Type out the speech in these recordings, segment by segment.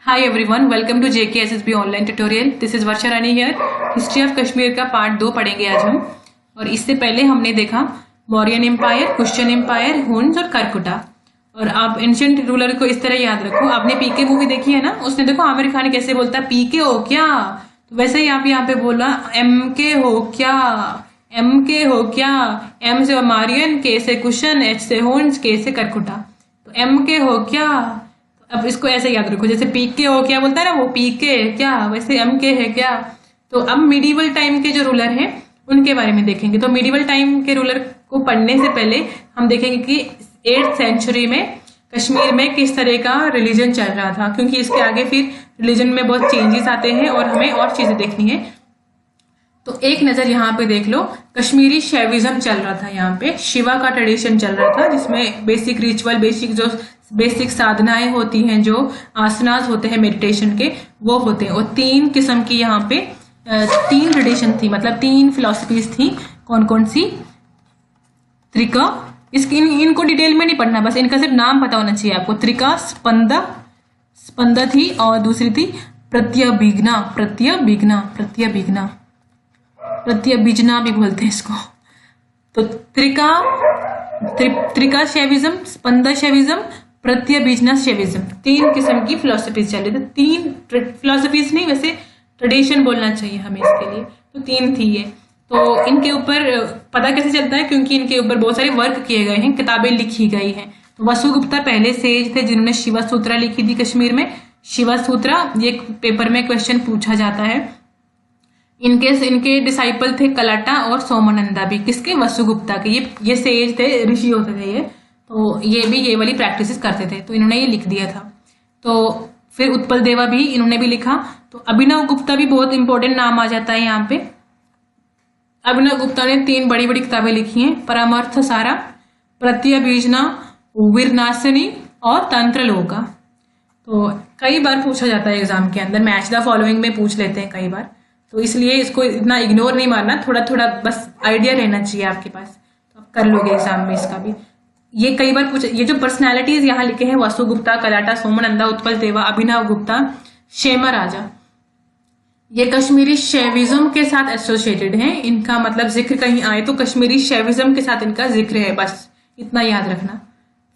Hi everyone, welcome to JKSSB online tutorial. This is Varsha Rani here. History of Kashmir का part 2 पढ़ेंगे आज हम। और इससे पहले हमने देखा Mauryan empire, Kushan empire, Huns और करकुटा। और आप एंशिएंट रूलर को इस तरह याद रखो। आपने पीके मूवी देखी है ना, उसने देखो आमिर खान कैसे बोलता है पीके हो क्या, तो वैसे ही आप यहाँ पे बोला एम के हो क्या, एम के हो क्या। एम से मौर्यन, के से कुशन, एच से हुन्स, के से करकुटा। तो एम के हो क्या, अब इसको ऐसे याद रखो जैसे पीके हो क्या बोलता है ना वो पीके क्या, वैसे एम के है क्या। तो अब मिडिवल टाइम के जो रूलर हैं उनके बारे में देखेंगे। तो मिडिवल टाइम के रूलर को पढ़ने से पहले हम देखेंगे कि 8th सेंचुरी में कश्मीर में किस तरह का रिलीजन चल रहा था, क्योंकि इसके आगे फिर रिलीजन में बहुत चेंजेस आते हैं और हमें और चीजें देखनी है। तो एक नजर यहाँ पे देख लो, कश्मीरी शैविज्म चल रहा था। यहाँ पे शिवा का ट्रेडिशन चल रहा था, जिसमें बेसिक रिचुअल, बेसिक साधनाएं होती हैं, जो आसनास होते हैं मेडिटेशन के, वो होते हैं। और 3 किस्म की यहाँ पे 3 ट्रेडिशन थी, मतलब 3 फिलोसफीज थी। कौन कौन सी? त्रिका, इनको डिटेल में नहीं पढ़ना, बस इनका सिर्फ नाम पता होना चाहिए आपको। त्रिका, स्पंदा थी, और दूसरी थी प्रत्यभिज्ञा भी बोलते हैं इसको। तो त्रिका शैविज्म, स्पंदा शैविज्म, प्रत्यभिज्ञा शैविज्म, 3 किस्म की फिलोसफीज चल रही थी। 3 फिलोसफीज नहीं, वैसे ट्रेडिशन बोलना चाहिए हमें इसके लिए। तो 3 थी ये। तो इनके ऊपर पता कैसे चलता है, क्योंकि इनके ऊपर बहुत सारे वर्क किए गए हैं, किताबें लिखी गई हैं। तो वसुगुप्ता पहले सेज थे जिन्होंने शिवा सूत्रा लिखी थी कश्मीर में। शिवा सूत्रा, ये पेपर में क्वेश्चन पूछा जाता है। इनके डिसाइपल थे कलाटा और सोमानंदा भी। किसके? वसुगुप्ता के। ये सेज थे, ऋषि होते थे ये। तो ये भी ये वाली प्रैक्टिसेस करते थे, तो इन्होंने ये लिख दिया था। तो फिर उत्पल देवा भी, इन्होंने भी लिखा। तो अभिनव गुप्ता भी बहुत इंपॉर्टेंट नाम आ जाता है यहाँ पे। अभिनव गुप्ता ने 3 बड़ी बड़ी किताबें लिखी हैं, परमार्थ सारा, प्रत्यभिज्ञा, वीरनाशिनी और तंत्रलोका। तो कई बार पूछा जाता है एग्जाम के अंदर, मैच द फॉलोइंग में पूछ लेते हैं कई बार, तो इसलिए इसको इतना इग्नोर नहीं मारना, थोड़ा थोड़ा बस आइडिया रहना चाहिए आपके पास, तो आप कर लोगे एग्जाम में इसका भी। ये कई बार पूछे, ये जो पर्सनैलिटीज यहाँ लिखे हैं, वसुगुप्ता, कलाटा, सोमानंदा, उत्पल देवा, अभिनव गुप्ता, शेमा राजा, ये कश्मीरी शैविज्म के साथ एसोसिएटेड हैं। इनका मतलब जिक्र कहीं आए तो कश्मीरी शैविज्म के साथ इनका जिक्र है, बस इतना याद रखना।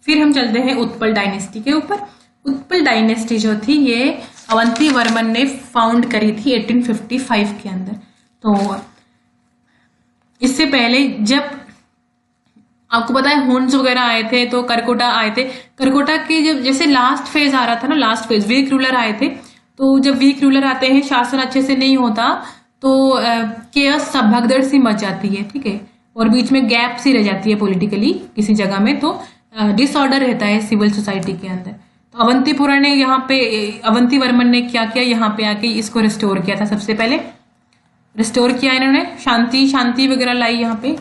फिर हम चलते हैं उत्पल डायनेस्टी के ऊपर। उत्पल डायनेस्टी जो थी ये अवंती वर्मन ने फाउंड करी थी 1855 के अंदर। तो इससे पहले जब आपको पता है हुन्स वगैरह आए थे, तो करकोटा आए थे। करकोटा के जब जैसे लास्ट फेज आ रहा था ना, लास्ट फेज वीक रूलर आए थे। तो जब वीक रूलर आते हैं, शासन अच्छे से नहीं होता, तो केयस सब भगदड़ सी मच जाती है, ठीक है, और बीच में गैप सी रह जाती है पॉलिटिकली किसी जगह में। तो डिसऑर्डर रहता है सिविल सोसाइटी के अंदर। तो अवंतीपुरा ने यहाँ पे, अवंती वर्मन ने क्या किया, यहाँ पे आके इसको रिस्टोर किया था। सबसे पहले रिस्टोर किया इन्होंने, शांति वगैरह लाई, यहाँ पे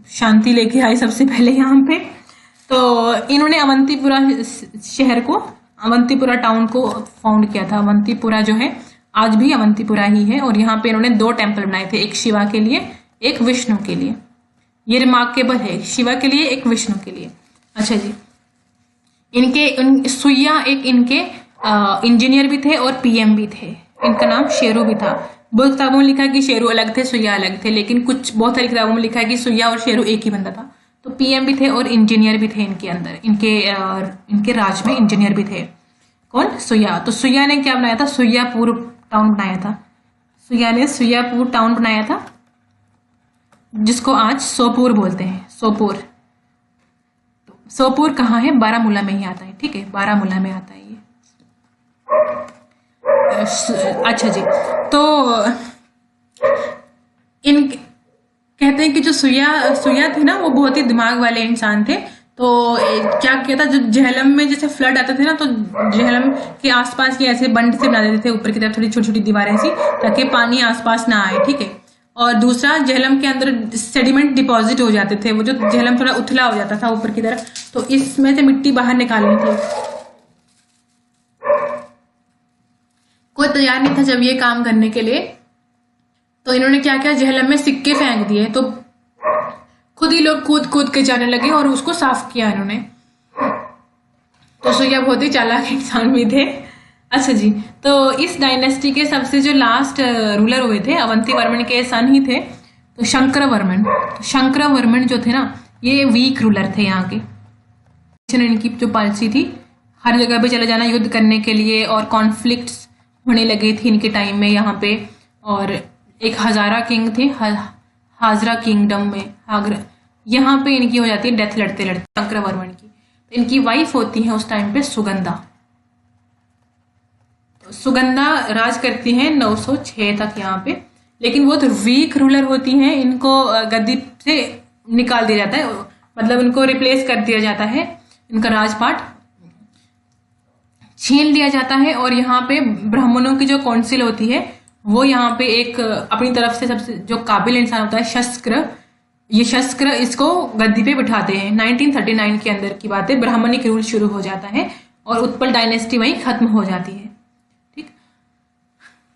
शांति लेके आई सबसे पहले यहाँ पे। तो इन्होंने अवंतीपुरा शहर को, अवंतीपुरा टाउन को फाउंड किया था। अवंतीपुरा जो है आज भी अवंतीपुरा ही है। और यहाँ पे इन्होंने 2 टेम्पल बनाए थे, एक शिवा के लिए, एक विष्णु के लिए। ये रिमार्केबल है, शिवा के लिए, एक विष्णु के लिए। अच्छा जी, सुइया एक इनके इंजीनियर भी थे और पीएम भी थे। इनका नाम शेरू भी था। बहुत किताबों में लिखा है कि शेरू अलग थे, सुइया अलग थे, लेकिन बहुत सारी किताबों में लिखा है कि सुइया और शेरू एक ही बंदा था। तो पीएम भी थे और इंजीनियर भी थे इनके अंदर, इनके राज में इंजीनियर भी थे। कौन? सुइया। तो सुइया ने क्या बनाया था? सुइयापुर टाउन बनाया था। सुइया ने सुइयापुर टाउन बनाया था, जिसको आज सोपोर बोलते हैं। सोपोर कहाँ है? बारामूला में ही आता है, ठीक है, बारामूला में आता है ये। अच्छा जी, तो कहते हैं कि जो सुइया थे ना, वो बहुत ही दिमाग वाले इंसान थे। तो क्या किया था, जो झेलम में जैसे फ्लड आते थे ना, तो झेलम के आसपास ये ऐसे बंड से बना देते थे ऊपर की तरफ, थोड़ी छोटी छोटी दीवारें सी, ताकि पानी आसपास ना आए, ठीक है। और दूसरा, झेलम के अंदर सेडिमेंट डिपॉजिट हो जाते थे, वो जो झेलम थोड़ा उथला हो जाता था ऊपर की तरफ, तो इसमें से मिट्टी बाहर निकालनी थी। कोई तैयार नहीं था जब ये काम करने के लिए, तो इन्होंने क्या किया, झेलम में सिक्के फेंक दिए। तो खुद ही लोग कूद कूद के जाने लगे और उसको साफ किया इन्होंने। तो सूर्या बहुत ही चालाक इंसान भी थे। अच्छा जी, तो इस डायनेस्टी के सबसे जो लास्ट रूलर हुए थे अवंती वर्मन के सन ही थे, तो शंकरवर्मन। तो शंकरवर्मन जो थे ना, ये वीक रूलर थे यहाँ के। इनकी जो पॉलिसी थी, हर जगह पे चले जाना युद्ध करने के लिए, और कॉन्फ्लिक्ट्स होने लगे थे इनके टाइम में यहाँ पे। और एक हजारा किंग थे, हाजरा किंगडम में यहाँ पे इनकी हो जाती है डेथ लड़ते लड़ते शंकरवर्मन की। तो इनकी वाइफ होती है उस टाइम पे सुगंधा। तो सुगंधा राज करती हैं 906 तक यहाँ पे, लेकिन वो तो वीक रूलर होती हैं। इनको गद्दी से निकाल दिया जाता है, मतलब इनको रिप्लेस कर दिया जाता है, इनका राजपाट छीन लिया जाता है। और यहाँ पे ब्राह्मणों की जो काउंसिल होती है, वो यहाँ पे एक अपनी तरफ से सबसे जो काबिल इंसान होता है शस्त्र, ये शस्त्र इसको गद्दी पे बिठाते हैं। 1939 के अंदर की बात है, ब्राह्मणिक रूल शुरू हो जाता है और उत्पल डायनेस्टी वहीं खत्म हो जाती है। ठीक,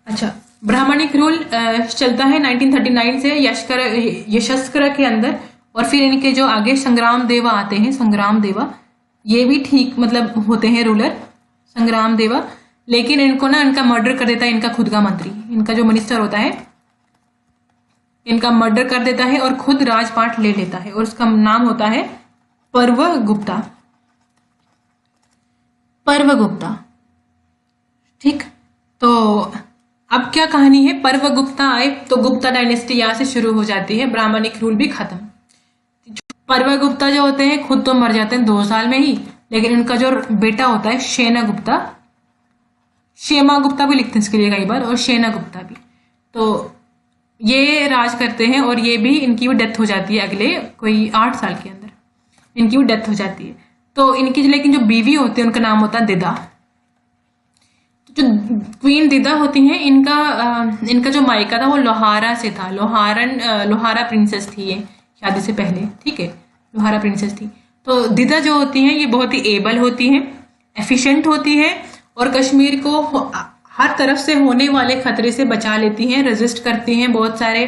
अच्छा, ब्राह्मणिक रूल चलता है 1939 से यशस्कर के अंदर। और फिर इनके जो आगे संग्राम देवा आते हैं, संग्राम देवा ये भी ठीक मतलब होते हैं रूलर, संग्राम देवा। लेकिन इनको ना इनका मर्डर कर देता है इनका खुद का मंत्री, इनका जो मिनिस्टर होता है, इनका मर्डर कर देता है और खुद राजपाट ले लेता है, और उसका नाम होता है पर्वगुप्ता। पर्वगुप्ता, ठीक। तो अब क्या कहानी है, पर्वगुप्ता आए तो गुप्ता डायनेस्टी यहाँ से शुरू हो जाती है, ब्राह्मणिक रूल भी खत्म। पर्वगुप्ता जो होते हैं खुद तो मर जाते हैं 2 साल में ही, लेकिन इनका जो बेटा होता है शेनागुप्ता, क्षेमागुप्ता भी लिखते हैं इसके लिए कई बार, और शेनागुप्ता भी, तो ये राज करते हैं। और ये भी, इनकी भी डेथ हो जाती है अगले कोई 8 साल के अंदर, इनकी भी डेथ हो जाती है। तो इनकी लेकिन जो बीवी होती है उनका नाम होता है दिदा। जो क्वीन दिदा होती हैं, इनका जो मायका था वो लोहारा से था, लोहारा प्रिंसेस थी ये शादी से पहले, ठीक है, लोहारा प्रिंसेस थी। तो दिदा जो होती हैं ये बहुत ही एबल होती हैं, एफिशिएंट होती हैं, और कश्मीर को हर तरफ से होने वाले खतरे से बचा लेती हैं, रेजिस्ट करती हैं बहुत सारे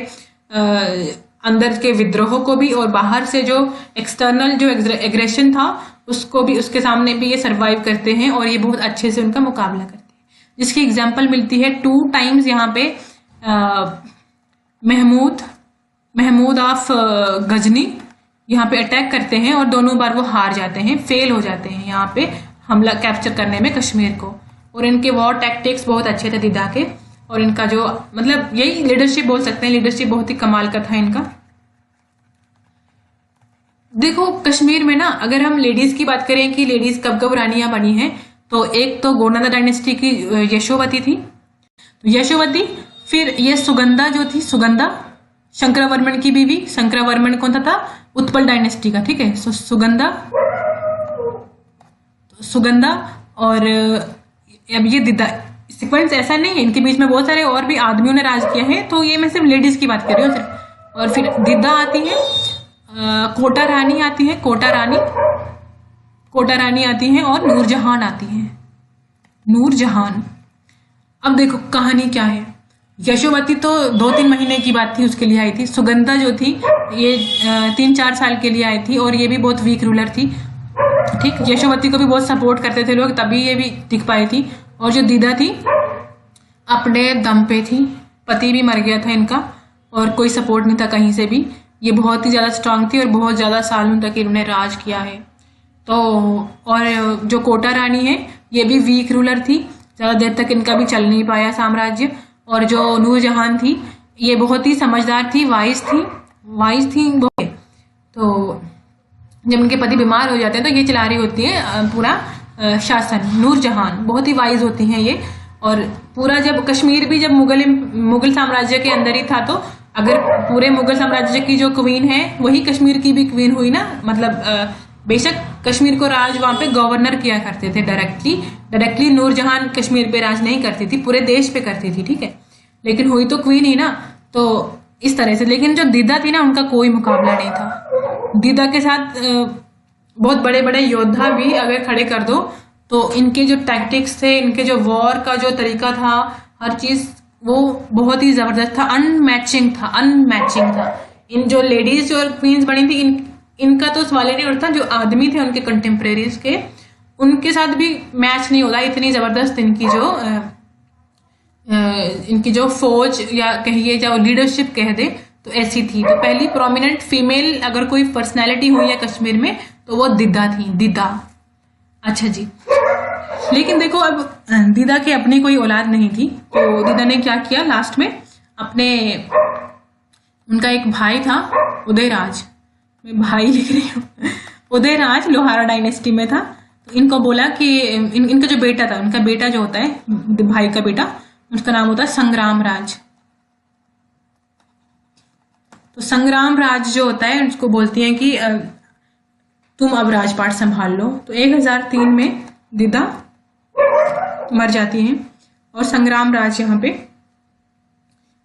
अंदर के विद्रोह को भी, और बाहर से जो एक्सटर्नल जो एग्रेशन था उसको भी, उसके सामने भी ये सर्वाइव करते हैं, और ये बहुत अच्छे से उनका मुकाबला करते हैं। जिसकी एग्जाम्पल मिलती है 2 टाइम्स यहाँ पे महमूद ऑफ गजनी यहाँ पे अटैक करते हैं, और दोनों बार वो हार जाते हैं, फेल हो जाते हैं यहाँ पे हमला कैप्चर करने में कश्मीर को। और इनके वॉर टैक्टिक्स बहुत अच्छे थे दिदा के, और इनका जो मतलब यही लीडरशिप बोल सकते हैं, लीडरशिप बहुत ही कमाल का था इनका। देखो कश्मीर में ना, अगर हम लेडीज की बात करें कि लेडीज कब कब रानियां बनी हैं, तो एक तो गोंडा डायनेस्टी की यशोवती थी, तो यशोवती, फिर ये सुगंधा जो थी, सुगंधा शंकरवर्मन की बीवी। शंकरवर्मन कौन था उत्पल डायनेस्टी का, ठीक है। सो सुगंधा और अब ये दिदा, सीक्वेंस ऐसा नहीं है, इनके बीच में बहुत सारे और भी आदमियों ने राज किया है, तो ये मैं सिर्फ लेडीज की बात कर रही हूँ सिर्फ। और फिर दिदा आती है, कोटा रानी आती है, कोटा रानी आती हैं, और नूरजहान आती हैं, नूरजहान। अब देखो कहानी क्या है, यशोवती तो 2-3 महीने की बात थी, उसके लिए आई थी। सुगंधा जो थी ये 3-4 साल के लिए आई थी, और ये भी बहुत वीक रूलर थी, ठीक। यशोवती को भी बहुत सपोर्ट करते थे लोग, तभी ये भी टिक पाई थी। और जो दिदा थी अपने दम पे थी, पति भी मर गया था इनका, और कोई सपोर्ट नहीं था कहीं से भी। ये बहुत ही ज़्यादा स्ट्रांग थी, और बहुत ज़्यादा सालों तक इन्होंने राज किया है। तो और जो कोटा रानी है ये भी वीक रूलर थी, ज़्यादा देर तक इनका भी चल नहीं पाया साम्राज्य। और जो नूरजहान थी ये बहुत ही समझदार थी, वाइज थी बहुत। तो जब उनके पति बीमार हो जाते हैं तो ये चला रही होती है पूरा शासन। नूरजहान बहुत ही वाइज होती हैं ये। और पूरा जब कश्मीर भी जब मुगल साम्राज्य के अंदर ही था, तो अगर पूरे मुगल साम्राज्य की जो क्वीन है वही कश्मीर की भी क्वीन हुई ना, मतलब बेशक कश्मीर को राज वहां पे गवर्नर किया करते थे डायरेक्टली नूरजहान कश्मीर पे राज नहीं करती थी, पूरे देश पे करती थी, ठीक है, लेकिन हुई तो क्वीन ही ना। तो इस तरह से, लेकिन जो दिदा थी ना उनका कोई मुकाबला नहीं था। दिदा के साथ बहुत बड़े बड़े योद्धा भी अगर खड़े कर दो, तो इनके जो टैक्टिक्स थे, इनके जो वॉर का जो तरीका था, हर चीज वो बहुत ही जबरदस्त था, अनमैचिंग था। इन जो लेडीज और क्वींस बनी थी, इनका तो सवाल ही नहीं उठता। जो आदमी थे उनके कंटेम्प्रेरीज के, उनके साथ भी मैच नहीं होता, इतनी जबरदस्त इनकी जो फौज या कहिए जो लीडरशिप कह दे तो ऐसी थी। तो पहली प्रोमिनेंट फीमेल अगर कोई पर्सनैलिटी हुई है कश्मीर में तो वो दीदा थी, दीदा। अच्छा जी, लेकिन देखो अब दीदा की अपनी कोई औलाद नहीं थी, तो दीदा ने क्या किया लास्ट में, अपने उनका एक भाई था उदयराज, मैं भाई लिख रही हूँ, उदयराज लोहारा डायनेस्टी में था। तो इनको बोला कि इनका जो बेटा था, उनका बेटा जो होता है भाई का बेटा, उसका नाम होता है संग्राम राज। तो संग्राम राज जो होता है उसको बोलती हैं कि तुम अब राजपाट संभाल लो। तो 1003 में दीदा मर जाती हैं और संग्राम राज यहाँ पे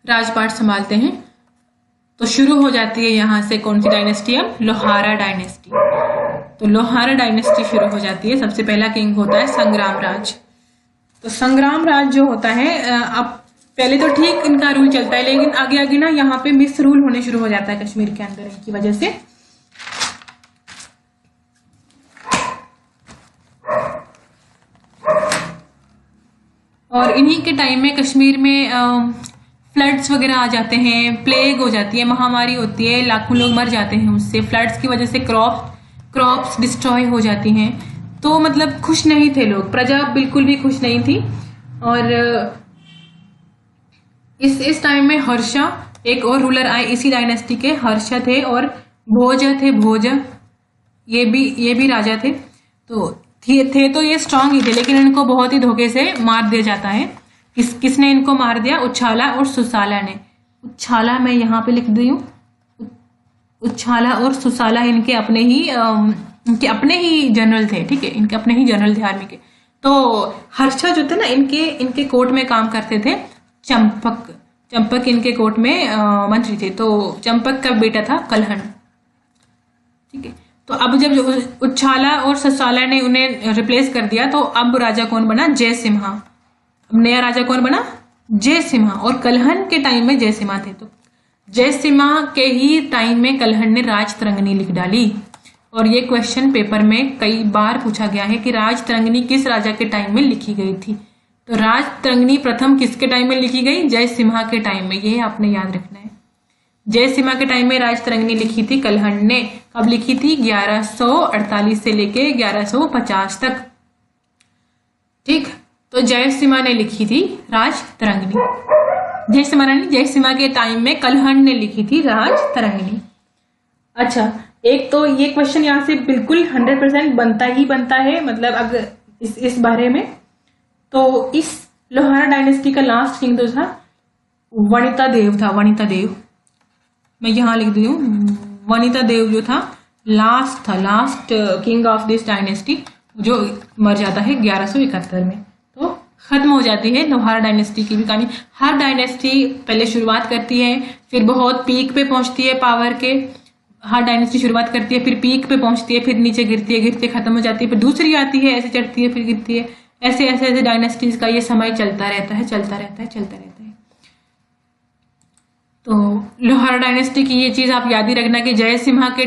राजपाट संभालते हैं। तो शुरू हो जाती है यहाँ से कौन सी डायनेस्टी, अब लोहारा डायनेस्टी। तो लोहारा डायनेस्टी शुरू हो जाती है। सबसे पहला किंग होता है संग्राम राज। तो संग्राम राज जो होता है, अब पहले तो ठीक इनका रूल चलता है, लेकिन आगे आगे ना यहाँ पे मिस रूल होने शुरू हो जाता है कश्मीर के अंदर इनकी वजह से। और इन्हीं के टाइम में कश्मीर में फ्लड्स वगैरह आ जाते हैं, प्लेग हो जाती है, महामारी होती है, लाखों लोग मर जाते हैं उससे। फ्लड्स की वजह से क्रॉप्स डिस्ट्रॉय हो जाती हैं। तो मतलब खुश नहीं थे लोग, प्रजा बिल्कुल भी खुश नहीं थी। और इस टाइम में हर्षा, एक और रूलर आए इसी डायनेस्टी के, हर्षा थे और भोजा थे, भोजा ये भी राजा थे। तो थे तो ये स्ट्रांग ही थे, लेकिन इनको बहुत ही धोखे से मार दिया जाता है। किसने इनको मार दिया? उच्छाला और सुसाला ने। उच्छाला मैं यहाँ पे लिख दी हूँ, उच्छाला और सुसाला इनके अपने ही जनरल थे, ठीक है, इनके अपने ही जनरल थे आर्मी के। तो हर्षा जो थे ना, इनके कोर्ट में काम करते थे। चंपक इनके कोर्ट में मंत्री थे। तो चंपक का बेटा था कलहन, ठीक है। तो अब जब उच्छाला और सुसाला ने उन्हें रिप्लेस कर दिया, तो अब राजा कौन बना? जयसिम्हा। अब नया राजा कौन बना? जयसिम्हा। और कलहन के टाइम में जयसिम्हा थे। तो जयसिम्हा के ही टाइम में कलहन ने राजतरंगिणी लिख डाली। और ये क्वेश्चन पेपर में कई बार पूछा गया है कि राजतरंगिणी किस राजा के टाइम में लिखी गई थी। तो राजतरंगिणी प्रथम किसके टाइम में लिखी गई? जयसिम्हा के टाइम में। ये आपने याद रखना है। जयसिम्हा के टाइम में राजतरंगिणी लिखी थी कलहन ने। कब लिखी थी? 1148 से लेके 1150 तक, ठीक। तो जयसिम्हा ने लिखी थी राजतरंगिणी। जयसिम्हा के टाइम में कलहन ने लिखी थी राजतरंगिणी। अच्छा, एक तो ये क्वेश्चन यहाँ से बिल्कुल 100% बनता ही बनता है, मतलब अगर इस बारे में। तो इस लोहारा डायनेस्टी का लास्ट किंग तो था वनिता देव था। वनिता देव मैं यहाँ लिख दी हूँ। वनिता देव जो था last king of this dynasty, जो मर जाता है 1171 में। तो खत्म हो जाती है लोहारा डायनेस्टी की भी कहानी। हर डायनेस्टी पहले शुरुआत करती है, फिर बहुत पीक पे पहुंचती है पावर के। हर डायनेस्टी शुरुआत करती है, फिर पीक पे पहुंचती है, फिर नीचे गिरती है, गिरते खत्म हो जाती है, फिर दूसरी आती है, ऐसे चढ़ती है, फिर गिरती है। ऐसे डायनेस्टीज का ये समय चलता रहता है। तो लोहारा डायनेस्टी की ये चीज आप याद ही रखना कि जयसिम्हा के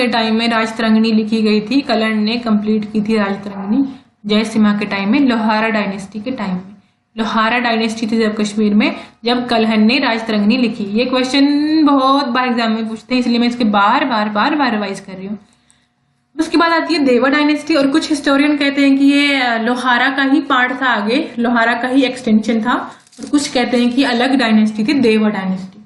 टाइम में राजतरंगिणी लिखी गई थी। कलहन ने कंप्लीट की थी राजतरंगिणी जयसिम्हा के टाइम में, लोहारा डायनेस्टी के टाइम में। लोहारा डायनेस्टी थी जब कश्मीर में, जब कलहन ने राजतरंगिणी लिखी। ये क्वेश्चन बहुत बार एग्जाम में पूछते हैं, इसलिए मैं इसके बार बार रिवाइज कर रही हूँ। उसके बाद आती है देवा डायनेस्टी। और कुछ हिस्टोरियन कहते हैं कि ये लोहारा का ही पार्ट था, आगे लोहारा का ही एक्सटेंशन था। और कुछ कहते हैं कि अलग डायनेस्टी थी, देवा डायनेस्टी।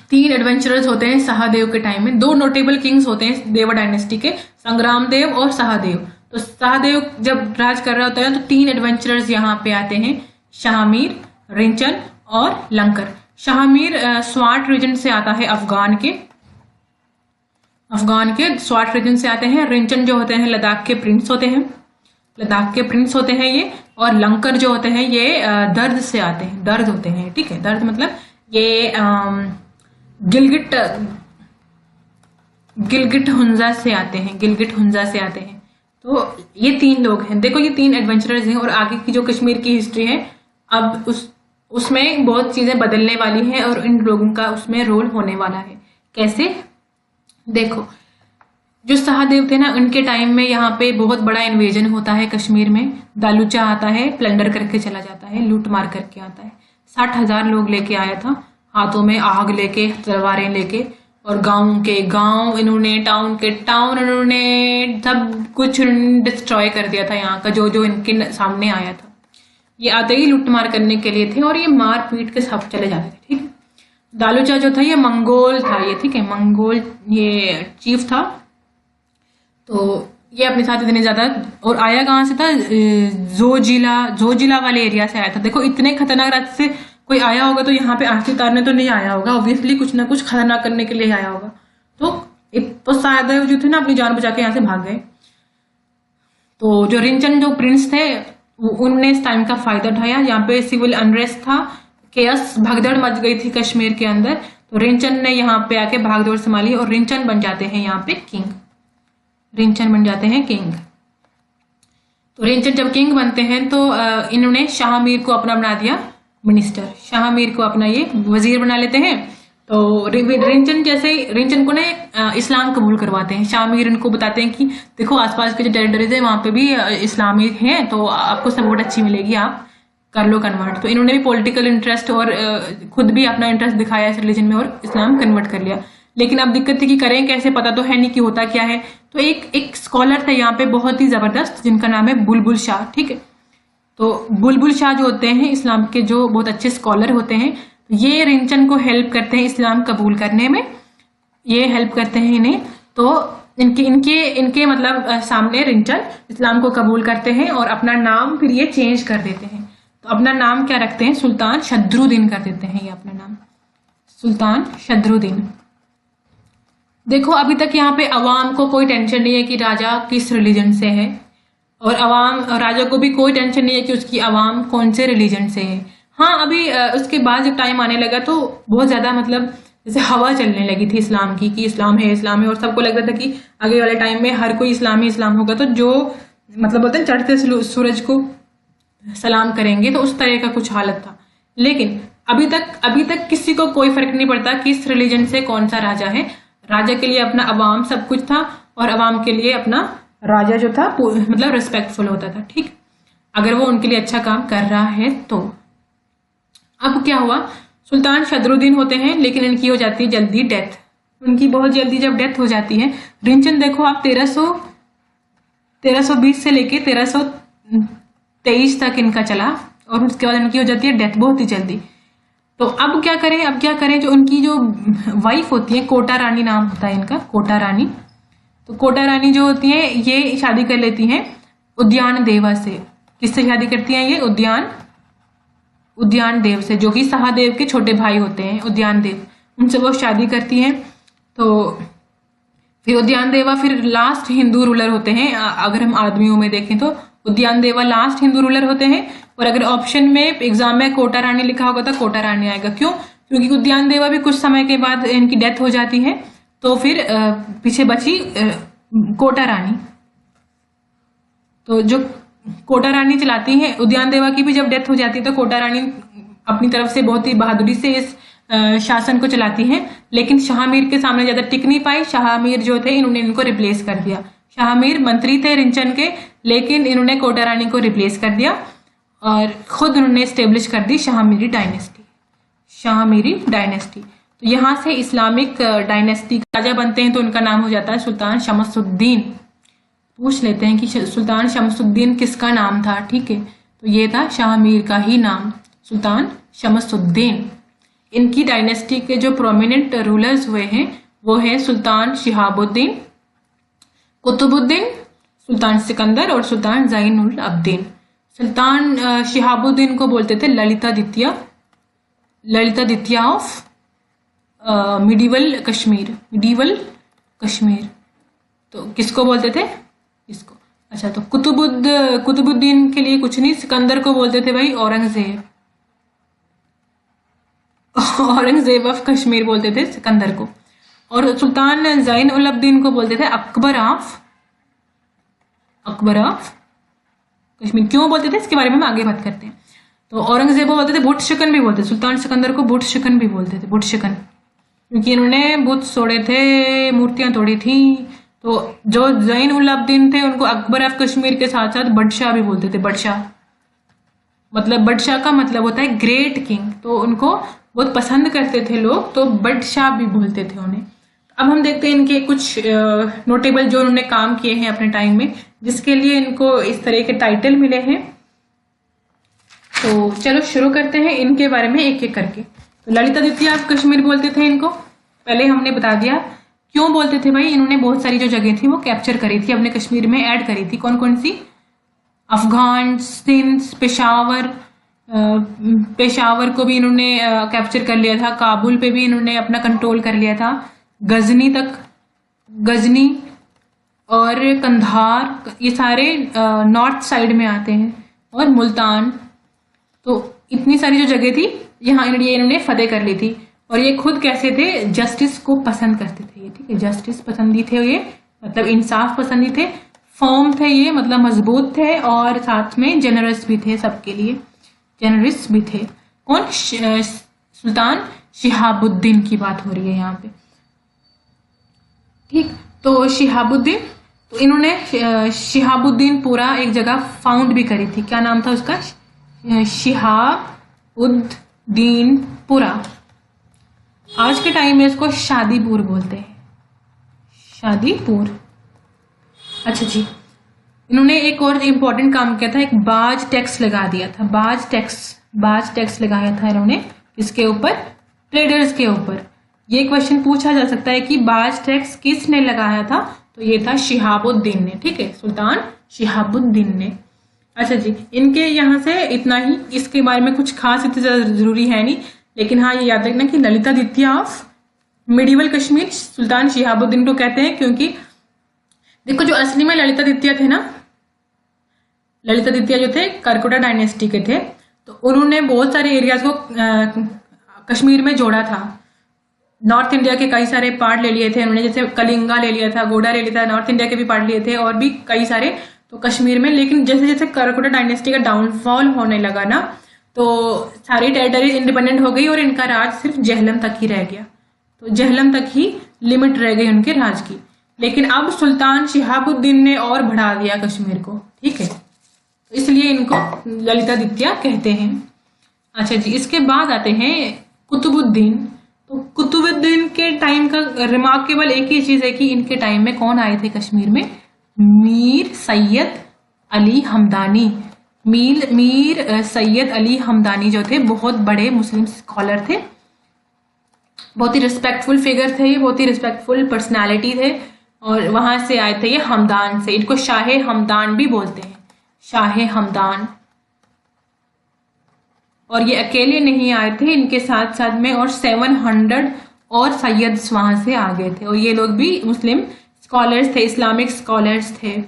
तीन एडवेंचरर्स होते हैं सहादेव के टाइम में। दो नोटेबल किंग्स होते हैं देवा डायनेस्टी के, संग्राम देव और सहादेव। तो सहादेव जब राज कर रहा होता है तो तीन एडवेंचरर्स यहाँ पे आते हैं, शाहमीर, रिंचन और लंकर। शाहमीर स्वाट रीजन से आता है, अफगान के स्वाट रीजन से आते हैं। रिंचन जो होते हैं लद्दाख के प्रिंस होते हैं ये। और लंकर जो होते हैं ये दर्द से आते हैं, दर्द होते हैं, ठीक है। दर्द मतलब ये गिलगिट हुंजा से आते हैं। तो ये तीन लोग हैं। देखो ये तीन एडवेंचरर्स हैं। और आगे की जो कश्मीर की हिस्ट्री है, अब उसमें बहुत चीजें बदलने वाली हैं और इन लोगों का उसमें रोल होने वाला है। कैसे? देखो, जो सहदेव थे ना, उनके टाइम में यहाँ पे बहुत बड़ा इन्वेजन होता है कश्मीर में। दालूचा आता है, प्लंडर करके चला जाता है, लूट मार करके आता है। 60,000 लोग लेके आया था, हाथों में आग लेके, तलवारें लेके, और गांव के गांव इन्होंने, टाउन के टाउन इन्होंने, सब कुछ डिस्ट्रॉय कर दिया था यहाँ का, जो जो इनके सामने आया था। ये आते ही लूट मार करने के लिए थे और ये मार पीट के सब चले जाते थे। ठीक है, दालूचा जो था ये मंगोल था, ये ठीक है, मंगोल ये चीफ था। तो ये अपने साथ इतने ज्यादा, और आया कहाँ से था? जोजिला वाले एरिया से आया था। देखो, इतने खतरनाक रास्ते से कोई आया होगा तो यहाँ पे आंखें उतारने तो नहीं आया होगा, ऑब्वियसली कुछ ना कुछ खतरनाक करने के लिए आया होगा। तो शायद जो थे ना, अपनी जान बचा के यहाँ से भाग गए। तो जो रिंचन जो प्रिंस थे, उन्होंने इस टाइम का फायदा उठाया। यहाँ पे सिविल अनरेस्ट था, केयस, भगदड़ मच गई थी कश्मीर के अंदर। तो रिंचन ने यहाँ पे आके भागदौड़ संभाली और रिंचन बन जाते हैं यहाँ पे किंग। रिंचन बन जाते हैं किंग। तो रिंचन जब किंग बनते हैं तो इन्होंने शाह मीर को अपना बना दिया मिनिस्टर। शाह मीर को अपना ये वजीर बना लेते हैं। तो रिंचन जैसे रिंचन को ना इस्लाम कबूल करवाते हैं। शाह मीर इनको बताते हैं कि देखो, आसपास के जो टेरिटरीज है वहां पे भी इस्लामी हैं, तो आपको सपोर्ट अच्छी मिलेगी, आप कर लो कन्वर्ट। तो इन्होंने भी पॉलिटिकल इंटरेस्ट और खुद भी अपना इंटरेस्ट दिखाया इस रिलीजन में और इस्लाम कन्वर्ट कर लिया। लेकिन अब दिक्कत थी कि करें कैसे, पता तो है नहीं कि होता क्या है। तो एक स्कॉलर था यहाँ पे बहुत ही जबरदस्त, जिनका नाम है बुलबुल शाह। ठीक है, तो बुलबुल शाह जो होते हैं इस्लाम के जो बहुत अच्छे स्कॉलर होते हैं, ये रिंचन को हेल्प करते हैं इस्लाम कबूल करने में, ये हेल्प करते हैं इन्हें। तो इनके इनके इनके मतलब सामने रिंचन इस्लाम को कबूल करते हैं और अपना नाम फिर ये चेंज कर देते हैं। तो अपना नाम क्या रखते हैं? सुल्तान शद्रुद्दीन कर देते हैं ये अपना नाम, सुल्तान शद्रुद्दीन। देखो, अभी तक यहाँ पे अवाम को कोई टेंशन नहीं है कि राजा किस रिलीजन से है, और राजा को भी कोई टेंशन नहीं है कि उसकी अवाम कौन से रिलीजन से है। हाँ, अभी उसके बाद जब टाइम आने लगा तो बहुत ज्यादा मतलब जैसे हवा चलने लगी थी इस्लाम की, कि इस्लाम है इस्लाम है, और सबको लग रहा था कि आगे वाले टाइम में हर कोई इस्लाम होगा, तो जो मतलब बोलते हैं चढ़ते सूरज को सलाम करेंगे, तो उस तरह का कुछ हालत था। लेकिन अभी तक किसी को कोई फर्क नहीं पड़ता किस रिलीजन से कौन सा राजा है। राजा के लिए अपना अवाम सब कुछ था, और अवाम के लिए अपना राजा जो था मतलब रिस्पेक्टफुल होता था। ठीक, अगर वो उनके लिए अच्छा काम कर रहा है तो। अब क्या हुआ, सुल्तान शद्रुद्दीन होते हैं, लेकिन इनकी हो जाती है जल्दी डेथ। उनकी बहुत जल्दी जब डेथ हो जाती है, रिंचन देखो आप 1320 से लेके 1323 तक इनका चला, और उसके बाद इनकी हो जाती है डेथ बहुत ही जल्दी। तो अब क्या करें, जो उनकी जो वाइफ होती है, कोटा रानी नाम होता है इनका, कोटा रानी। तो कोटा रानी जो होती है ये शादी कर लेती हैं उद्यान देवा से। किससे शादी करती हैं ये? उद्यान देव से, जो कि सहदेव के छोटे भाई होते हैं उद्यान देव, उनसे वो शादी करती हैं। तो फिर उद्यान देवा फिर लास्ट हिंदू रूलर होते हैं। अगर हम आदमियों में देखें तो उद्यान देवा लास्ट हिंदू रूलर होते हैं, और अगर ऑप्शन में एग्जाम में कोटा रानी लिखा होगा तो कोटा रानी आएगा। क्यों? क्योंकि उद्यान देवा भी कुछ समय के बाद इनकी डेथ हो जाती है, तो फिर पीछे बची कोटा रानी। तो जो कोटा रानी चलाती हैं, उद्यान देवा की भी जब डेथ हो जाती है तो कोटा रानी अपनी तरफ से बहुत ही बहादुरी से इस शासन को चलाती हैं। लेकिन शाह मीर के सामने ज्यादा टिक नहीं पाई। शाह मीर जो थे इन्होंने इनको रिप्लेस कर दिया। शाह मीर मंत्री थे रिंचन के, लेकिन इन्होंने कोटा रानी को रिप्लेस कर दिया और खुद उन्होंने स्टेब्लिश कर दी शाहमीरी डायनेस्टी। तो यहाँ से इस्लामिक डायनेस्टी का राजा बनते हैं, तो उनका नाम हो जाता है सुल्तान शमसुद्दीन। पूछ लेते हैं कि सुल्तान शमसुद्दीन किसका नाम था। ठीक है, तो ये था शाह मीर का ही नाम, सुल्तान शमसुद्दीन। इनकी डायनेस्टी के जो प्रोमिनेंट रूलर्स हुए हैं वो है सुल्तान शिहाबुद्दीन, कुतुबुद्दीन, सुल्तान सिकंदर और सुल्तान ज़ैनुल अब्दीन। सुल्तान शिहाबुद्दीन को बोलते थे ललितादित्य ऑफ मिडीवल कश्मीर। तो किसको बोलते थे? इसको। अच्छा, तो कुतुबुद्दीन के लिए कुछ नहीं, सिकंदर को बोलते थे भाई औरंगजेब ऑफ कश्मीर बोलते थे सिकंदर को, और सुल्तान ज़ैनुल अब्दीन को बोलते थे अकबर ऑफ कश्मीर। क्यों बोलते थे इसके बारे में हम आगे बात करते हैं। तो औरंगजेब को बोलते थे बुत शिकन भी बोलते, सुल्तान सिकंदर को बुत शिकन भी बोलते थे, बुत शिकन, क्योंकि इन्होंने बुत तोड़े थे, मूर्तियां तोड़ी थी। तो जो जैन उल अब्दीन थे उनको अकबर ऑफ कश्मीर के साथ साथ बदशाह भी बोलते थे। बदशाह मतलब, बदशाह का मतलब होता है ग्रेट किंग, तो उनको बहुत पसंद करते थे लोग, तो बदशाह भी बोलते थे उन्हें। अब हम देखते हैं इनके कुछ नोटेबल जो उन्होंने काम किए हैं अपने टाइम में, जिसके लिए इनको इस तरह के टाइटल मिले हैं। तो चलो शुरू करते हैं इनके बारे में एक एक करके। तो ललितादित्य ऑफ कश्मीर बोलते थे इनको, पहले हमने बता दिया क्यों बोलते थे भाई। इन्होंने बहुत सारी जो जगह थी वो कैप्चर करी थी, अपने कश्मीर में ऐड करी थी। कौन कौन सी? अफगान, सिंध, पेशावर को भी इन्होंने कैप्चर कर लिया था। काबुल पे भी इन्होंने अपना कंट्रोल कर लिया था। गजनी तक, गजनी और कंधार, ये सारे नॉर्थ साइड में आते हैं, और मुल्तान। तो इतनी सारी जो जगह थी यहाँ ये इन्होंने फतेह कर ली थी। और ये खुद कैसे थे? जस्टिस को पसंद करते थे ये, ठीक है, जस्टिस पसंदी थे ये, मतलब इंसाफ पसंदी थे। फर्म थे ये, मतलब मजबूत थे, और साथ में जेनरस भी थे, सबके लिए जेनरस भी थे। कौन? सुल्तान शिहाबुद्दीन की बात हो रही है यहाँ पे, ठीक। तो शिहाबुद्दीन, तो इन्होंने शिहाबुद्दीन पूरा एक जगह फाउंड भी करी थी। क्या नाम था उसका? शिहाबुद्दीन पुरा। आज के टाइम में इसको शादीपुर बोलते हैं, शादीपुर। अच्छा जी, इन्होंने एक और इम्पोर्टेंट काम किया था, एक बाज टैक्स लगा दिया था। बाज टैक्स लगाया था इन्होंने, इसके ऊपर? ट्रेडर्स के ऊपर। ये क्वेश्चन पूछा जा सकता है कि बाज टैक्स किसने लगाया था? तो ये था शिहाबुद्दीन ने, ठीक है, सुल्तान शिहाबुद्दीन ने। अच्छा जी, इनके यहाँ से इतना ही, इसके बारे में कुछ खास इतना ज्यादा जरूरी है नहीं, लेकिन हाँ ये याद रखना कि ललितादित्य ऑफ मिडिवल कश्मीर सुल्तान शिहाबुद्दीन को कहते हैं, क्योंकि देखो जो असली में ललितादित्य थे ना, ललितादित्य जो थे करकोटा डायनेस्टी के थे, तो उन्होंने बहुत सारे एरियाज को कश्मीर में जोड़ा था। नॉर्थ इंडिया के कई सारे पार्ट ले लिए थे उन्होंने, जैसे कलिंगा ले लिया था, गोडा ले लिया था, नॉर्थ इंडिया के भी पार्ट लिए थे, और भी कई सारे तो कश्मीर में। लेकिन जैसे जैसे करकोटा डायनेस्टी का डाउनफॉल होने लगा ना, तो सारी टेरिटरीज इंडिपेंडेंट हो गई और इनका राज सिर्फ जेहलम तक ही रह गया। तो जेहलम तक ही लिमिट रह गई उनके राज की। लेकिन अब सुल्तान शिहाबुद्दीन ने और बढ़ा दिया कश्मीर को, ठीक है, तो इसलिए इनको ललितादित्य कहते हैं। अच्छा जी, इसके बाद आते हैं कुतुबुद्दीन। तो कुतुबुद्दीन के टाइम का रिमार्केबल एक ही चीज है कि इनके टाइम में कौन आए थे कश्मीर में? मीर सैयद अली हमदानी। मीर सैयद अली हमदानी जो थे बहुत बड़े मुस्लिम स्कॉलर थे, बहुत ही रिस्पेक्टफुल फिगर थे ये, बहुत ही रिस्पेक्टफुल पर्सनालिटी थे, और वहां से आए थे ये हमदान से। इनको शाहे हमदान भी बोलते हैं, शाहे हमदान। और ये अकेले नहीं आए थे, इनके साथ साथ में और 700 और सैयद्स वहां से आ गए थे, और ये लोग भी मुस्लिम स्कॉलर्स थे, इस्लामिक स्कॉलर्स थे।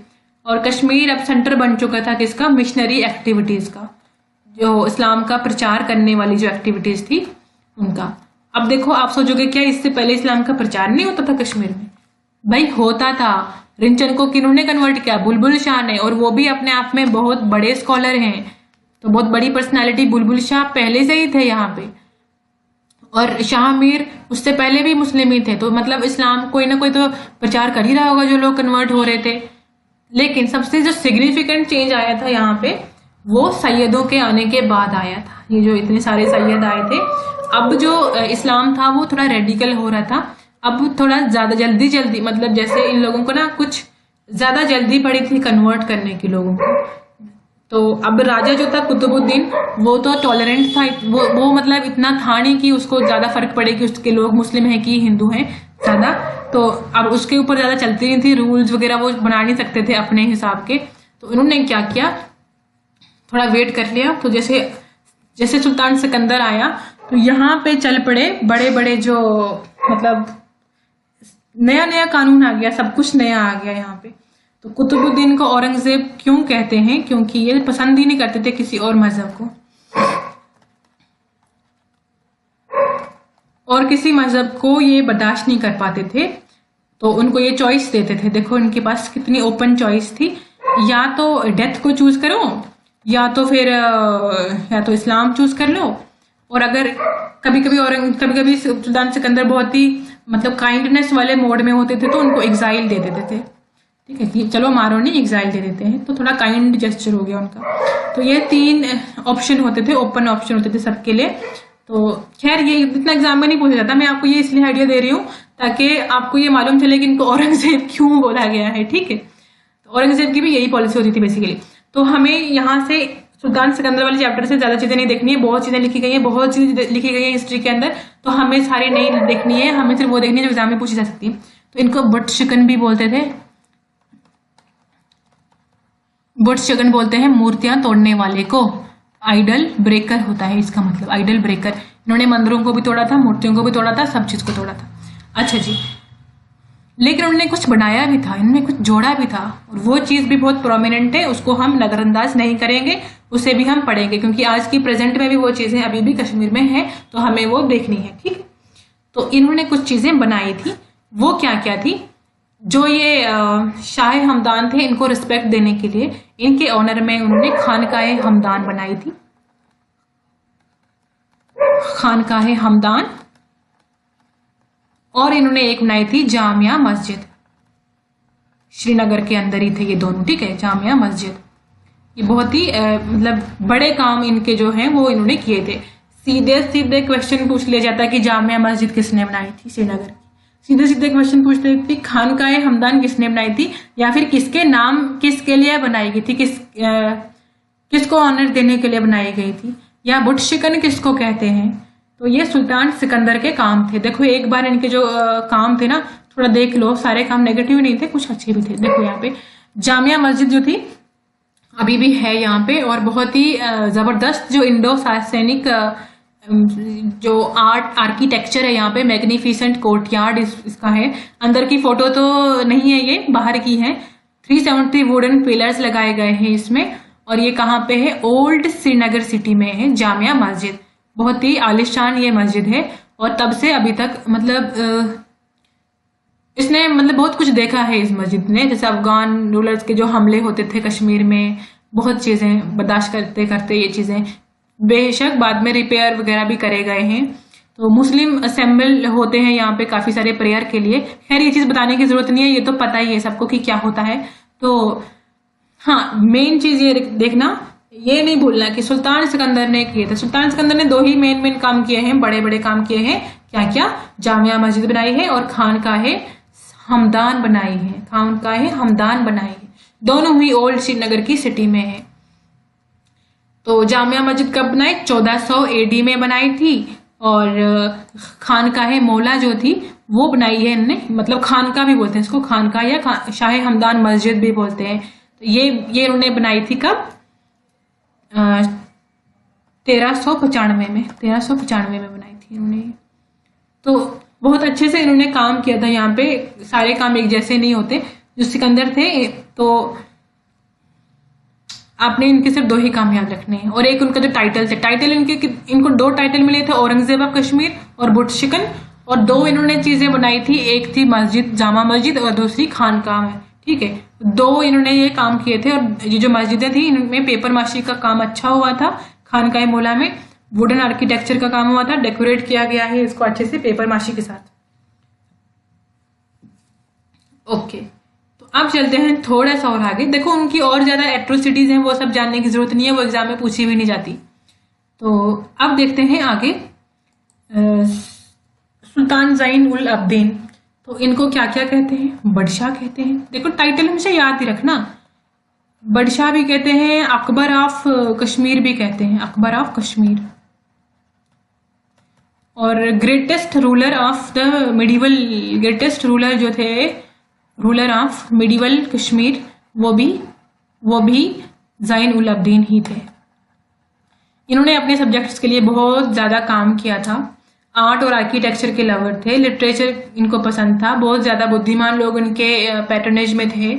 और कश्मीर अब सेंटर बन चुका था किसका? मिशनरी एक्टिविटीज का, जो इस्लाम का प्रचार करने वाली जो एक्टिविटीज थी उनका। अब देखो, आप सोचोगे क्या इससे पहले इस्लाम का प्रचार नहीं होता था कश्मीर में? भाई होता था। रिंचन को किन्होंने कन्वर्ट किया? बुलबुल शाह ने, और वो भी अपने आप में बहुत बड़े स्कॉलर हैं, तो बहुत बड़ी पर्सनालिटी बुलबुल शाह पहले से ही थे यहाँ पे। और शाह मीर उससे पहले भी मुस्लिम ही थे, तो मतलब इस्लाम कोई ना कोई तो प्रचार कर ही रहा होगा जो लोग कन्वर्ट हो रहे थे। लेकिन सबसे जो सिग्निफिकेंट चेंज आया था यहाँ पे, वो सैयदों के आने के बाद आया था। ये जो इतने सारे सैयद आए थे, अब जो इस्लाम था वो थोड़ा रेडिकल हो रहा था, अब थोड़ा ज्यादा जल्दी मतलब जैसे इन लोगों को ना कुछ ज्यादा जल्दी पड़ी थी कन्वर्ट करने की लोगों को। तो अब राजा जो था कुतुबुद्दीन, वो तो टॉलरेंट था, वो मतलब इतना था नहीं कि उसको ज्यादा फर्क पड़े कि उसके लोग मुस्लिम हैं कि हिंदू हैं ज्यादा, तो अब उसके ऊपर ज्यादा चलती नहीं थी, रूल्स वगैरह वो बना नहीं सकते थे अपने हिसाब के। तो उन्होंने क्या किया, थोड़ा वेट कर लिया। तो जैसे सुल्तान सिकंदर आया तो यहाँ पे चल पड़े बड़े बड़े जो मतलब नया कानून आ गया, सब कुछ नया आ गया यहाँ पे। तो कुतुबुद्दीन को औरंगजेब क्यों कहते हैं? क्योंकि ये पसंद ही नहीं करते थे किसी और मजहब को, और किसी मजहब को ये बर्दाश्त नहीं कर पाते थे, तो उनको ये चॉइस देते थे। देखो इनके पास कितनी ओपन चॉइस थी, या तो डेथ को चूज करो या तो फिर या तो इस्लाम चूज कर लो, और अगर कभी कभी सुल्तान सिकंदर बहुत ही मतलब काइंडनेस वाले मोड में होते थे तो उनको एग्जाइल दे देते थे, ठीक है कि चलो मारो नहीं, एग्जाइल दे देते हैं, तो थोड़ा काइंड जेस्चर हो गया उनका। तो ये 3 ऑप्शन होते थे, ओपन ऑप्शन होते थे सबके लिए। तो खैर ये इतना एग्जाम में नहीं पूछा जाता, मैं आपको ये इसलिए आइडिया दे रही हूँ ताकि आपको ये मालूम चले कि इनको औरंगजेब क्यों बोला गया है, ठीक है। तो औरंगजेब की भी यही पॉलिसी होती थी बेसिकली। तो हमें यहाँ से सुल्तान सिकंदर वाले चैप्टर से ज्यादा चीजें नहीं देखनी है, बहुत चीजें लिखी गई है, बहुत चीजें लिखी गई है हिस्ट्री के अंदर, तो हमें सारी नहीं देखनी है, हमें सिर्फ वो देखनी है जो एग्जाम में पूछी जा सकती है। तो इनको बुट शिकन भी बोलते थे, बुट शिकन बोलते हैं मूर्तियां तोड़ने वाले को, आइडल ब्रेकर होता है इसका मतलब, आइडल ब्रेकर। इन्होंने मंदिरों को भी तोड़ा था, मूर्तियों को भी तोड़ा था, सब चीज को तोड़ा था। अच्छा जी, लेकिन उन्होंने कुछ बनाया भी था, इन्होंने कुछ जोड़ा भी था, और वो चीज भी बहुत प्रोमिनेंट है, उसको हम नजरअंदाज नहीं करेंगे, उसे भी हम पढ़ेंगे, क्योंकि आज की प्रेजेंट में भी वो चीजें अभी भी कश्मीर में है, तो हमें वो देखनी है, ठीक है। तो इन्होंने कुछ चीजें बनाई थी, वो क्या क्या थी? जो ये शाह हमदान थे, इनको रिस्पेक्ट देने के लिए इनके ऑनर में उन्होंने खानकाए हमदान बनाई थी, खानकाए हमदान, और इन्होंने एक बनाई थी जामिया मस्जिद, श्रीनगर के अंदर ही थे ये दोनों, ठीक है, जामिया मस्जिद। ये बहुत ही मतलब बड़े काम इनके जो हैं वो इन्होंने किए थे। सीधे सीधे क्वेश्चन पूछ लिया जाता है कि जामिया मस्जिद किसने बनाई थी श्रीनगर की, सीधे सीधे क्वेश्चन पूछते थे खानकाए हमदान किसने बनाई थी, या फिर किसके नाम किसके लिए बनाई गई थी, किसको ऑनर देने के लिए बनाई गई थी, या बुट शिकन किसको कहते हैं। तो ये सुल्तान सिकंदर के काम थे। देखो एक बार इनके जो काम थे ना, थोड़ा देख लो, सारे काम नेगेटिव नहीं थे, कुछ अच्छे भी थे। देखो यहाँ पे जामिया मस्जिद जो थी अभी भी है यहाँ पे, और बहुत ही जबरदस्त जो इंडो सार्सेनिक जो आर्किटेक्चर है यहाँ पे, मैग्निफिसेंट कोर्टयार्ड इसका है। अंदर की फोटो तो नहीं है, ये बाहर की है। 370 वुडन पिलर्स लगाए गए हैं इसमें, और ये कहाँ पे है? ओल्ड श्रीनगर सिटी में है जामिया मस्जिद। बहुत ही आलिशान ये मस्जिद है, और तब से अभी तक मतलब इसने मतलब बहुत कुछ देखा है इस मस्जिद ने, जैसे अफगान रूलर्स के जो हमले होते थे कश्मीर में, बहुत चीजें बर्दाश्त करते करते ये चीजें बेशक बाद में रिपेयर वगैरह भी करे गए हैं। तो मुस्लिम असेंबल होते हैं यहाँ पे काफी सारे प्रेयर के लिए। खैर ये चीज बताने की जरूरत नहीं है, ये तो पता ही है सबको कि क्या होता है। तो हाँ, मेन चीज ये देखना, ये नहीं भूलना कि सुल्तान सिकंदर ने किए थे। सुल्तान सिकंदर ने 2 ही मेन काम किए हैं, बड़े बड़े काम किए हैं। क्या क्या? जामिया मस्जिद बनाई है और खानकाहे हमदान बनाई है, खानकाहे हमदान बनाई है। दोनों ही ओल्ड श्रीनगर की सिटी में है। तो जामिया मस्जिद कब बनाई? 1400 AD में बनाई थी, और खानकाहे मौला जो थी वो बनाई है इन्होंने, मतलब खानका भी बोलते हैं इसको, खानका या शाह हमदान मस्जिद भी बोलते हैं। तो ये इन्होंने बनाई थी कब? 1395 में, 1395 में बनाई थी इन्होंने। तो बहुत अच्छे से इन्होंने काम किया था यहाँ पे। सारे काम एक जैसे नहीं होते। जो सिकंदर थे तो आपने इनके सिर्फ 2 ही काम याद रखने हैं, और एक उनका जो टाइटल थे, टाइटल इनको 2 टाइटल मिले थे, औरंगजेब ऑफ कश्मीर और बुट शिकन। और 2 इन्होंने चीजें बनाई थी, एक थी मस्जिद जामा मस्जिद और दूसरी खानकाह है, ठीक है। 2 इन्होंने ये काम किए थे, और ये जो मस्जिदें थी इनमें पेपर माशी का काम अच्छा हुआ था। खानकाह मौला में वुडन आर्किटेक्चर का काम हुआ था, डेकोरेट किया गया है इसको अच्छे से पेपर माशी के साथ। ओके, तो अब चलते हैं थोड़ा सा और आगे। देखो उनकी और ज्यादा एट्रोसिटीज हैं, वो सब जानने की जरूरत नहीं है, वो एग्जाम में पूछी भी नहीं जाती। तो अब देखते हैं आगे सुल्तान ज़ैन उल अब्दीन। तो इनको क्या क्या कहते हैं? बडशाह कहते हैं। देखो टाइटल हमेशा याद ही रखना, बडशाह भी कहते हैं, अकबर ऑफ कश्मीर भी कहते हैं, अकबर ऑफ कश्मीर। और greatest ruler of the medieval, greatest ruler जो थे, रूलर ऑफ मिडिवल कश्मीर, वो भी ज़ैन उल अब्दीन ही थे। इन्होंने अपने सब्जेक्ट्स के लिए बहुत ज्यादा काम किया था। आर्ट और आर्किटेक्चर के लवर थे, लिटरेचर इनको पसंद था, बहुत ज्यादा बुद्धिमान लोग इनके पैटर्नेज में थे।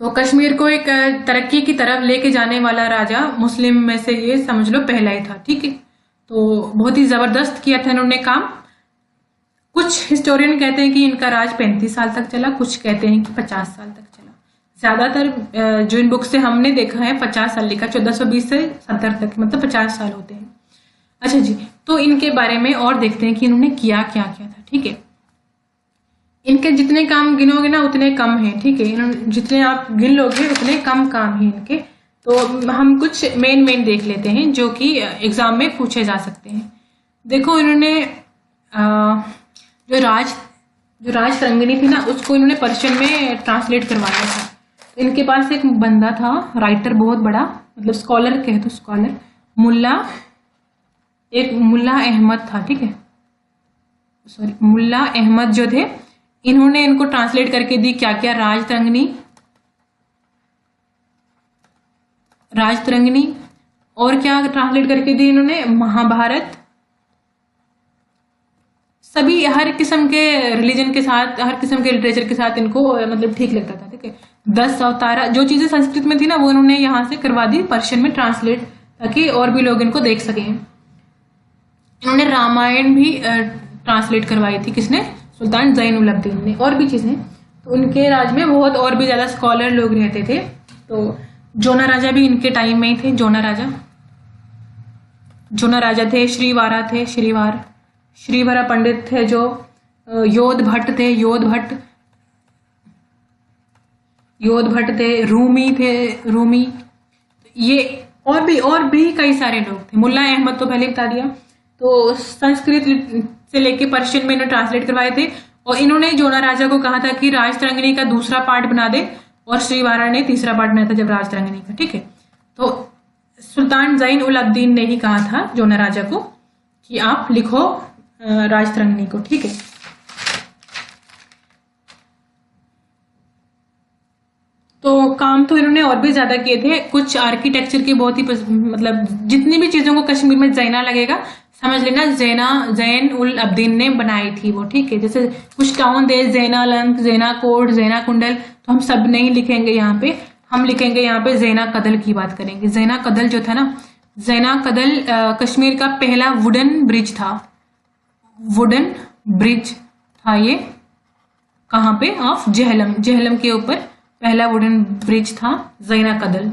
तो कश्मीर को एक तरक्की की तरफ लेके जाने वाला राजा मुस्लिम में से ये समझ लो पहला ही था, ठीक है। तो बहुत ही जबरदस्त किया था इन्होंने काम। कुछ हिस्टोरियन कहते हैं कि इनका राज 35 साल तक चला, कुछ कहते हैं कि 50 साल तक चला। ज्यादातर जो इन बुक से हमने देखा है 50 साल लिखा, 1420 से 70 तक, मतलब 50 साल होते हैं। अच्छा जी, तो इनके बारे में और देखते हैं कि इन्होंने क्या क्या किया था। ठीक है, इनके जितने काम गिनोगे ना उतने कम हैं। ठीक है, इन्होंने जितने आप गिन लोगे उतने कम काम हैं इनके। तो हम कुछ मेन देख लेते हैं जो कि एग्जाम में पूछे जा सकते हैं। देखो, इन्होंने जो राज तरंगिणी थी ना, उसको इन्होंने पर्शियन में ट्रांसलेट करवाया था। इनके पास एक बंदा था, राइटर बहुत बड़ा, मतलब स्कॉलर कहे तो स्कॉलर, मुल्ला अहमद था। ठीक है, सॉरी, मुल्ला अहमद जो थे, इन्होंने इनको ट्रांसलेट करके दी क्या क्या, राज तरंगिणी, और क्या ट्रांसलेट करके दी इन्होंने, महाभारत। सभी हर किस्म के रिलीजन के साथ, हर किस्म के लिटरेचर के साथ इनको मतलब ठीक लगता था। ठीक है, 10 अवतारा, जो चीजें संस्कृत में थी ना वो इन्होंने यहाँ से करवा दी पर्शियन में ट्रांसलेट, ताकि और भी लोग इनको देख सकें। इन्होंने रामायण भी ट्रांसलेट करवाई थी, किसने, सुल्तान जैन उल अब्दीन ने, और भी चीजें। तो उनके राज में बहुत और भी ज्यादा स्कॉलर लोग रहते थे। तो जोना राजा भी इनके टाइम में ही थे। जोना राजा थे, श्रीवारा पंडित थे, जो योध भट्ट थे, रूमी, ये और भी कई सारे लोग थे। मुल्ला अहमद तो पहले बता दिया। तो संस्कृत से लेके पर्शियन में इन्होंने ट्रांसलेट करवाए थे। और इन्होंने जोना राजा को कहा था कि राज तरंगिणी का दूसरा पार्ट बना दे, और श्रीवारा ने तीसरा पार्ट बनाया था जब राज तरंगिणी का। ठीक है, तो सुल्तान जैन उल अब्दीन ने ही कहा था जोना राजा को कि आप लिखो राज तरंगिणी को। ठीक है, तो काम तो इन्होंने और भी ज्यादा किए थे। कुछ आर्किटेक्चर की बहुत ही मतलब जितनी भी चीजों को कश्मीर में जैना लगेगा, समझ लेना जैन उल अब्दीन ने बनाई थी वो। ठीक है, जैसे कुछ टाउन दे, जैना लंक, जैना कोट, जैना कुंडल, तो हम सब नहीं लिखेंगे यहाँ पे, हम लिखेंगे यहाँ पे जैना कदल की बात करेंगे। जैना कदल जो था ना, जैना कदल कश्मीर का पहला वुडन ब्रिज था ये। कहाँ पे, ऑफ जेहलम के ऊपर पहला वुडन ब्रिज था जैना कदल।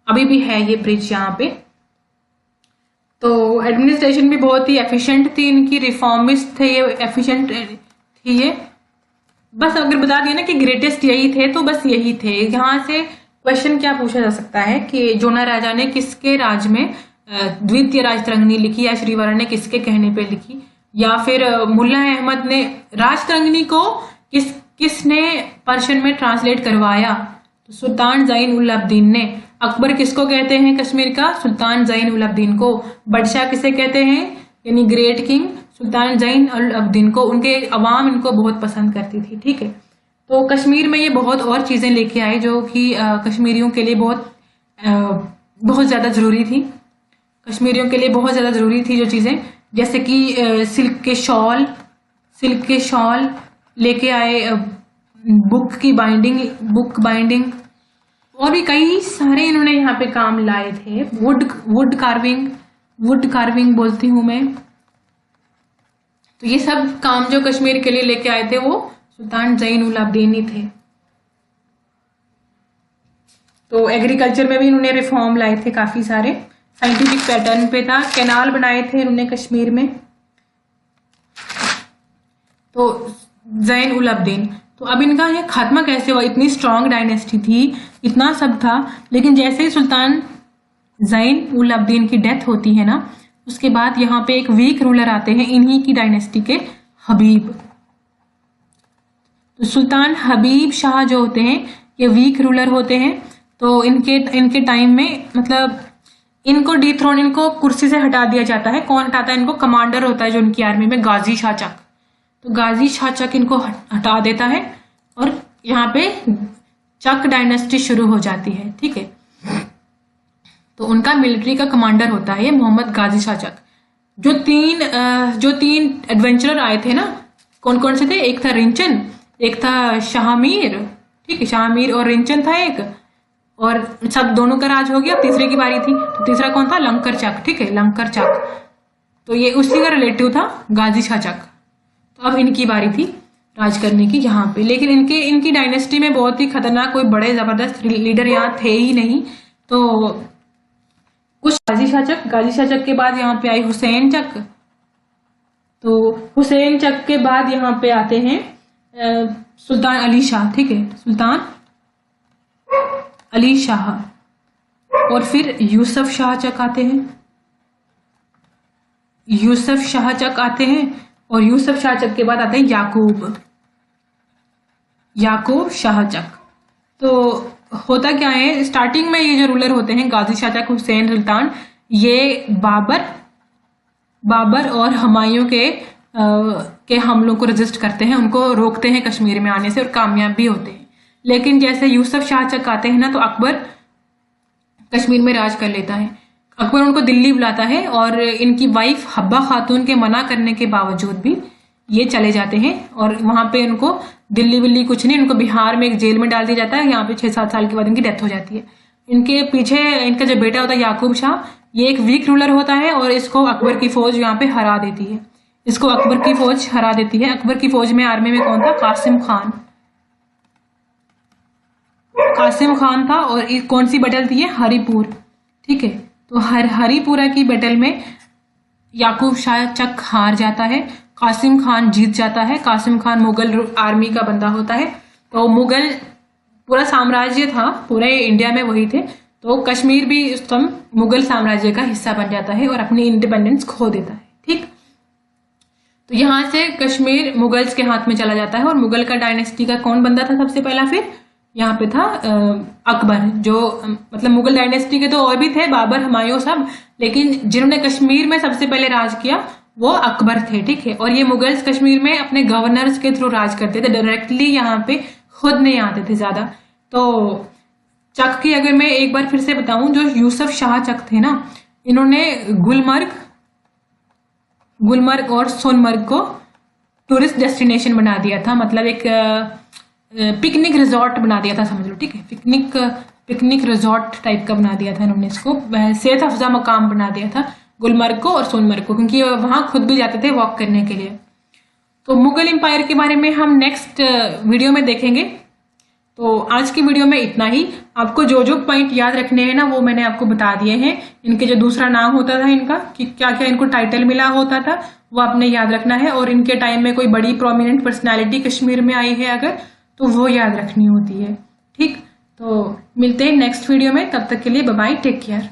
अभी भी है ये ब्रिज यहाँ पे। तो एडमिनिस्ट्रेशन भी बहुत ही एफिशिएंट थी इनकी, रिफॉर्मिस्ट थे ये, एफिशिएंट थी ये। बस अगर बता दिया ना कि ग्रेटेस्ट यही थे, तो बस यही थे। यहाँ से क्वेश्चन क्या पूछा जा सकता है कि जोना राजा ने किसके राज में द्वितीय राज तरंगिणी लिखी, या श्रीवारा ने किसके कहने पे लिखी, या फिर मुल्ला अहमद ने राज तरंगिणी को किसने पर्शियन में ट्रांसलेट करवाया, तो सुल्तान जैन उल अब्दीन ने। अकबर किसको कहते हैं कश्मीर का, सुल्तान जैन उल अब्दीन को। बादशाह किसे कहते हैं, यानी ग्रेट किंग, सुल्तान जैन उल अब्दीन को। उनके अवाम इनको बहुत पसंद करती थी। ठीक है, तो कश्मीर में ये बहुत और चीजें लेके आए जो कि कश्मीरियों के लिए बहुत ज्यादा जरूरी थी। कश्मीरियों के लिए बहुत ज्यादा जरूरी थी जो चीजें, जैसे कि सिल्क के शॉल लेके आए, बुक बाइंडिंग, और भी कई सारे इन्होंने यहाँ पे काम लाए थे। वुड कार्विंग बोलती हूँ मैं। तो ये सब काम जो कश्मीर के लिए लेके आए थे वो सुल्तान जैन उल अब्दीन ही थे। तो एग्रीकल्चर में भी इन्होंने रिफॉर्म लाए थे काफी सारे, साइंटिफिक पैटर्न पे था। कैनाल बनाए थे इन्होंने कश्मीर में। तो जैन उल अब्दीन, तो अब इनका ये खात्मा कैसे हुआ, इतनी स्ट्रॉन्ग डायनेस्टी थी, इतना सब था, लेकिन जैसे ही सुल्तान जैन उल अब्दीन की डेथ होती है ना, उसके बाद यहाँ पे एक वीक रूलर आते हैं इन्हीं की डायनेस्टी के, हबीब। तो सुल्तान हबीब शाह जो होते हैं ये वीक रूलर होते हैं। तो इनके टाइम में मतलब इनको डिथ्रोन, इनको कुर्सी से हटा दिया जाता है। कौन हटाता है इनको, कमांडर होता है जो उनकी आर्मी में, गाजी शाह चक। तो गाजी शाह चक इनको हटा देता है और यहाँ पे चक डायनेस्टी शुरू हो जाती है। ठीक है, तो उनका मिलिट्री का कमांडर होता है मोहम्मद गाजी शाह चक। जो तीन एडवेंचरर आए थे ना, कौन कौन से थे, एक था रिंचन, एक था शाहमीर। ठीक है, शाहमीर और रिंचन था एक, और सब दोनों का राज हो गया, तीसरे की बारी थी। तो तीसरा कौन था, लंकर चक। ठीक है, लंकर चक, तो ये उसी का रिलेटिव था गाजी शाह चक। तो अब इनकी बारी थी। राज करने की यहाँ पे। लेकिन इनकी डायनेस्टी में बहुत ही खतरनाक कोई बड़े जबरदस्त लीडर यहाँ थे ही नहीं। तो कुछ गाजी शाह चक के बाद यहाँ पे आई हुसैन चक। तो हुसैन चक के बाद यहाँ पे आते हैं सुल्तान अली शाह, ठीक है, सुल्तान अली शाह। और फिर यूसुफ शाह चक आते हैं, यूसुफ शाह चक आते हैं। और यूसुफ शाह चक के बाद आते हैं याकूब शाह चक। तो होता क्या है, स्टार्टिंग में ये जो रूलर होते हैं गाजी शाह चक, हुसैन सुल्तान, ये बाबर और हुमायूं के हमलों को रजिस्ट करते हैं, उनको रोकते हैं कश्मीर में आने से और कामयाब भी होते हैं। लेकिन जैसे यूसुफ शाह चक आते हैं ना, तो अकबर कश्मीर में राज कर लेता है। अकबर उनको दिल्ली बुलाता है और इनकी वाइफ हब्बा खातून के मना करने के बावजूद भी ये चले जाते हैं। और वहां पे उनको दिल्ली कुछ नहीं, उनको बिहार में एक जेल में डाल दिया जाता है। यहाँ पे 6-7 साल के बाद इनकी डेथ हो जाती है। इनके पीछे इनका जो बेटा होता है याकूब शाह, ये एक वीक रूलर होता है और इसको अकबर की फौज यहाँ पे हरा देती है। इसको अकबर की फौज हरा देती है। अकबर की फौज में आर्मी में कौन था? कासिम खान था। और कौन सी बैटल थी? हरिपुर, ठीक है। तो हरिपुरा की बैटल में याकूब शाह चक हार जाता है, कासिम खान जीत जाता है। कासिम खान मुगल आर्मी का बंदा होता है। तो मुगल पूरा साम्राज्य था, पूरे इंडिया में वही थे। तो कश्मीर भी उस समय मुगल साम्राज्य का हिस्सा बन जाता है और अपनी इंडिपेंडेंस खो देता है, ठीक। तो यहां से कश्मीर मुगल्स के हाथ में चला जाता है। और मुगल का डायनेस्टी का कौन बंदा था सबसे पहला? फिर यहाँ पे था अकबर, जो मतलब मुगल डायनेस्टी के तो और भी थे, बाबर, हुमायूं सब, लेकिन जिन्होंने कश्मीर में सबसे पहले राज किया वो अकबर थे, ठीक है। और ये मुगल्स कश्मीर में अपने गवर्नर्स के थ्रू राज करते थे, डायरेक्टली यहाँ पे खुद नहीं आते थे ज्यादा। तो चक की अगर मैं एक बार फिर से बताऊं, जो यूसुफ शाह चक थे ना, इन्होंने गुलमर्ग और सोनमर्ग को टूरिस्ट डेस्टिनेशन बना दिया था, मतलब एक पिकनिक रिजॉर्ट बना दिया था, समझ लो, ठीक है। पिकनिक रिजॉर्ट टाइप का बना दिया था इन्होंने इसको। सेहत अफजा मकाम बना दिया था गुलमर्ग को और सोनमर्ग को, क्योंकि वहां खुद भी जाते थे वॉक करने के लिए। तो मुगल एम्पायर के बारे में हम नेक्स्ट वीडियो में देखेंगे। तो आज की वीडियो में इतना ही। आपको जो जो पॉइंट याद रखने हैं ना, वो मैंने आपको बता दिए हैं। इनके जो दूसरा नाम होता था इनका, कि क्या क्या इनको टाइटल मिला होता था, वो आपने याद रखना है। और इनके टाइम में कोई बड़ी प्रोमिनेंट पर्सनैलिटी कश्मीर में आई है अगर, तो वो याद रखनी होती है, ठीक। तो मिलते हैं नेक्स्ट वीडियो में, तब तक के लिए बाय बाय, टेक केयर।